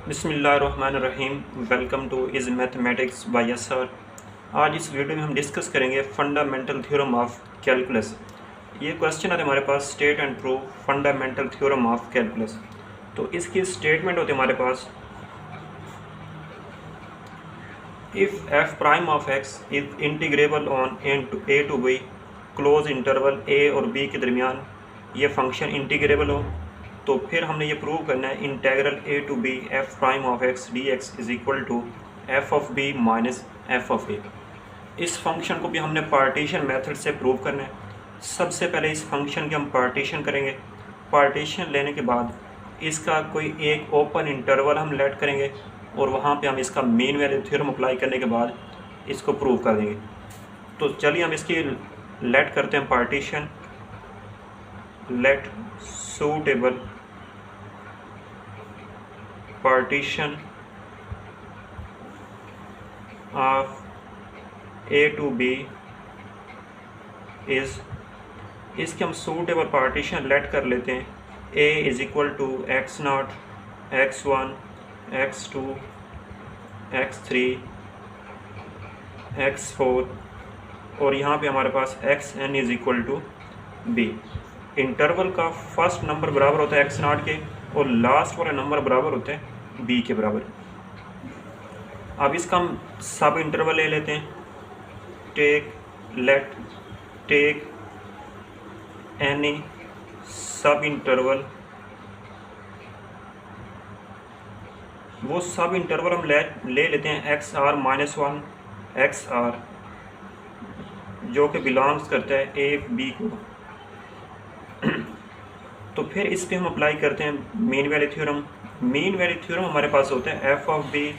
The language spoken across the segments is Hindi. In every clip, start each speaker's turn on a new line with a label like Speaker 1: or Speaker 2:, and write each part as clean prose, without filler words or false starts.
Speaker 1: बिस्मिल्लाहिर्रहमानिर्रहीम। Welcome to is mathematics by sir. आज इस वीडियो में हम डिस्कस करेंगे फंडामेंटल थ्योरम ऑफ कैलकुलस। ये क्वेश्चन है हमारे पास, state and prove fundamental theorem of calculus. तो इसकी स्टेटमेंट होती है हमारे पास, if f prime of x is integrable on a to b close interval a और बी के दरमियान ये फंक्शन इंटीग्रेबल हो, तो फिर हमने ये प्रूव करना है integral a to b f prime of x d x is equal to f of b minus f of a. इस फंक्शन को भी हमने पार्टीशन मेथड से प्रूव करना है। सबसे पहले इस फंक्शन की हम पार्टीशन करेंगे। पार्टीशन लेने के बाद इसका कोई एक ओपन इंटरवल हम लेट करेंगे और वहाँ पे हम इसका मीन वैल्यू थ्योरम अप्लाई करने के बाद इसको प्रूव कर देंगे। तो चलिए हम इसकी लेट करते हैं partition. Let suitable partition of A to B is, इसके हम सूटेबल पार्टीशन लेट कर लेते हैं। A is equal to x naught, x1, x2, x3, x4 और यहाँ पे हमारे पास xn is equal to b। Interval का फर्स्ट नंबर बराबर होता है एक्स नॉट के और लास्ट वाला नंबर बराबर होता है बी के बराबर। अब इसका हम सब इंटरवल ले लेते हैं। टेक एनी सब इंटरवल, वो सब इंटरवल हम ले लेते हैं x r minus one, x r जो कि बिलोंग्स करता है ए बी को। तो फिर इस पर हम अप्लाई करते हैं mean value theorem. Mean value theorem हमारे पास होता है f of b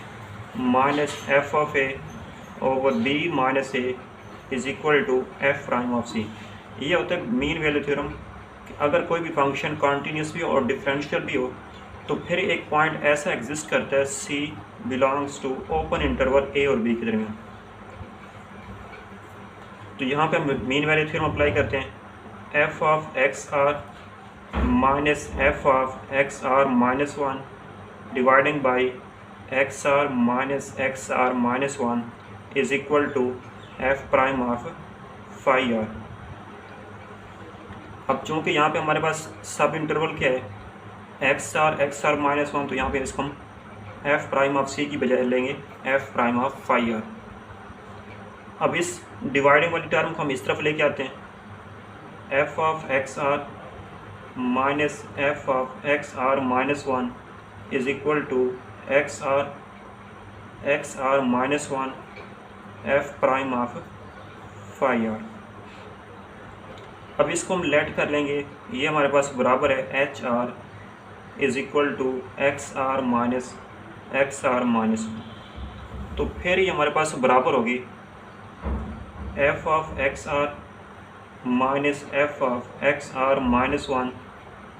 Speaker 1: minus f of a over b minus a is equal to f prime of c. ये होता है मीन वैल्यू थ्योरम। अगर कोई भी फंक्शन कॉन्टीन्यूस भी हो और डिफरेंशियल भी हो तो फिर एक पॉइंट ऐसा एग्जिस्ट करता है सी belongs to open interval a और बी के दरमियान। तो यहाँ पे हम मीन वैल्यू थ्योरम अप्लाई करते हैं। F of x r minus f of x r minus one dividing by x r minus one is equal to f prime of phi r. अब चूँकि यहाँ पे हमारे पास सब इंटरवल क्या है एक्स आर माइनस वन, तो यहाँ पे इसको हम एफ प्राइम ऑफ सी की बजाय लेंगे f prime of phi r. अब इस डिवाइडिंग वाली टर्म को हम इस तरफ लेके आते हैं। F of x r minus f of x r minus one is equal to x r minus one f prime of phi r. अब इसको हम लेट कर लेंगे। ये हमारे पास बराबर है h r is equal to x r minus one. तो फिर ये हमारे पास बराबर होगी f of x r minus f of x r minus one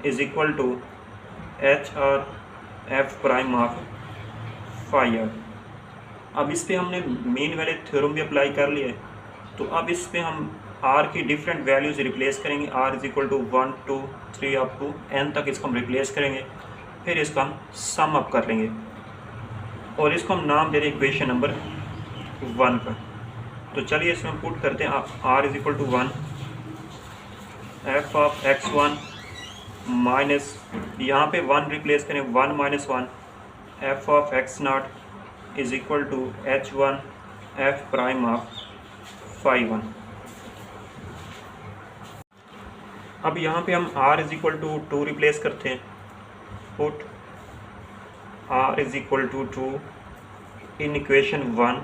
Speaker 1: is equal to h r f prime of phi r. अब इस पे हमने मीन वैल्यू थ्योरम भी अप्लाई कर लिया है। तो अब इस पे हम आर की डिफरेंट वैल्यूज रिप्लेस करेंगे। R is equal to 1 2 3 up to n तक इसको हम रिप्लेस करेंगे। फिर इसको हम सम अप कर लेंगे और इसको हम नाम दे दें इक्वेशन नंबर 1 का। तो चलिए इसमें हम पुट करते हैं r is equal to 1 f of x one minus, यहाँ पे 1 रिप्लेस करें 1 minus one f of x naught is equal to h one f prime of phi one. अब यहाँ पे हम r is equal to 2 replace करते हैं। Put r is equal to 2 in equation 1।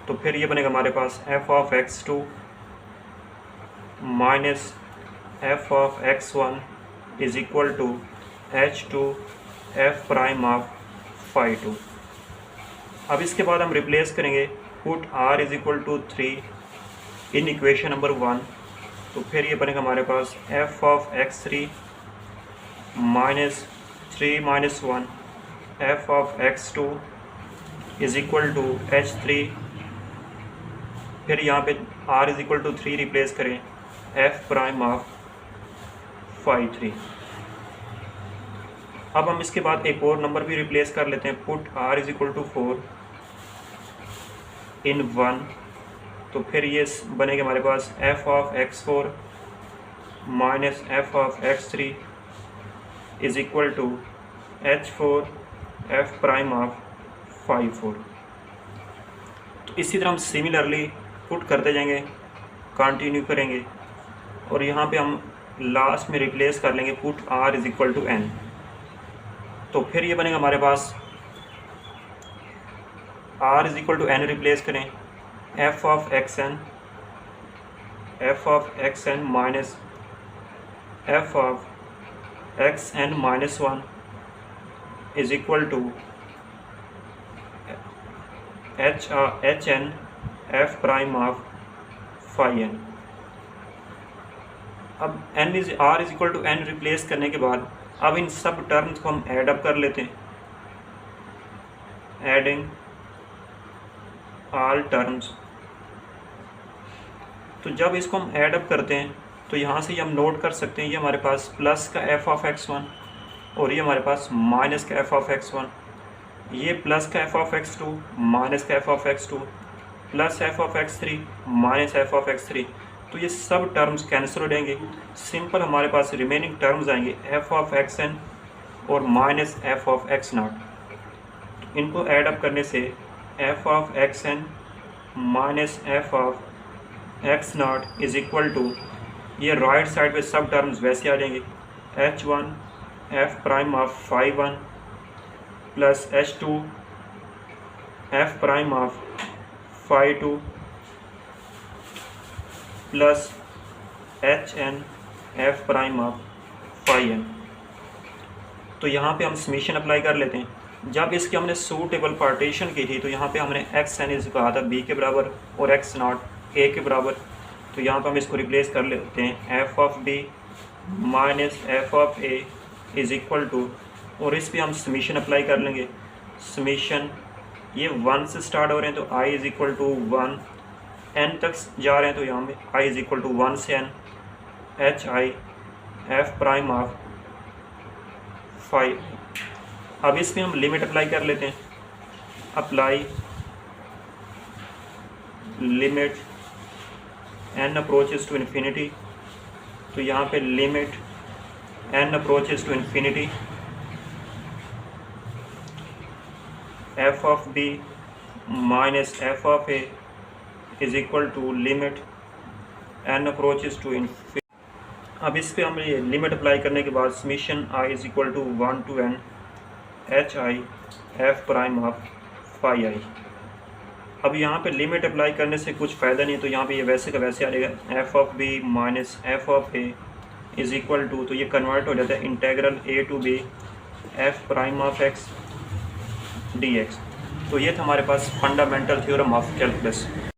Speaker 1: तो फिर ये बनेगा हमारे पास f of x2 minus f of x1 is equal to h2 f prime of phi 2। अब इसके बाद हम रिप्लेस करेंगे put r is equal to 3 in equation number 1। तो फिर ये बनेगा हमारे पास f of x3 minus 3 minus 1 f of x2 is equal to h3। फिर यहाँ पे r is equal to 3 replace करें f प्राइम ऑफ फाई 3। अब हम इसके बाद एक और नंबर भी रिप्लेस कर लेते हैं, put r is equal to 4 in 1, तो फिर ये बनेगा हमारे पास f of x4 minus f of x3 is equal to h4 f prime of 5/4। तो इसी तरह हम सिमिलरली पुट करते जाएंगे, कंटिन्यू करेंगे, और यहाँ पे हम लास्ट में रिप्लेस कर लेंगे put r is equal to n। तो फिर ये बनेगा हमारे पास r is equal to n replace करें, f of xn minus f of xn minus 1 is equal to hn f prime of 5n। अब r is equal to n replace करने के बाद अब इन सब टर्म्स को हम ऐड अप कर लेते हैं, एडिंग ऑल टर्म्स। तो जब इसको हम ऐड अप करते हैं तो यहाँ से हम नोट कर सकते हैं ये हमारे पास प्लस का f ऑफ x1 और ये हमारे पास माइनस का f ऑफ x1, ये प्लस का f ऑफ x2 माइनस का f of x2 plus f of x3 minus f of x3। तो ये सब टर्म्स कैंसिल हो जाएंगे, सिंपल हमारे पास रिमेनिंग टर्म्स आएंगे f ऑफ xn और माइनस f ऑफ x0। इनको ऐड अप करने से f of xn minus f of x0 is equal to, ये राइट साइड पे सब टर्म्स वैसे आ जाएंगे, h1 f prime of 5/1 plus h2 f prime of 5/2 plus hn f prime of 5n। तो यहाँ पे हम समीशन अप्लाई कर लेते हैं। जब इसकी हमने सूटेबल पार्टीशन की थी तो यहाँ पे हमने xn इज कहा था b के बराबर और x0 a के बराबर, तो यहाँ पे हम इसको रिप्लेस कर लेते हैं f of b minus f of a is equal to, और इस पर हम समीशन अप्लाई कर लेंगे। समीशन ये 1 से स्टार्ट हो रहे हैं तो i is equal to 1, n तक जा रहे हैं तो यहाँ पे i इज इक्वल टू 1 से n, h i f prime of 5। अब इसमें हम लिमिट अप्लाई कर लेते हैं, apply limit n approaches to infinity, तो यहाँ पे limit n approaches to infinity f of b minus f of a is equal to limit n approaches to infinity. अब इस पे हम ये लिमिट अप्लाई करने के बाद summation i is equal to 1 to n h i f prime of 5i। अब यहाँ पे लिमिट अप्लाई करने से कुछ फ़ायदा नहीं है, तो यहाँ पे ये वैसे का वैसे आ जाएगा f of b minus f of a is equal to, तो ये कन्वर्ट हो जाता है integral a to b f prime of x dx। तो ये था हमारे पास फंडामेंटल थ्योरम ऑफ कैलकुलस।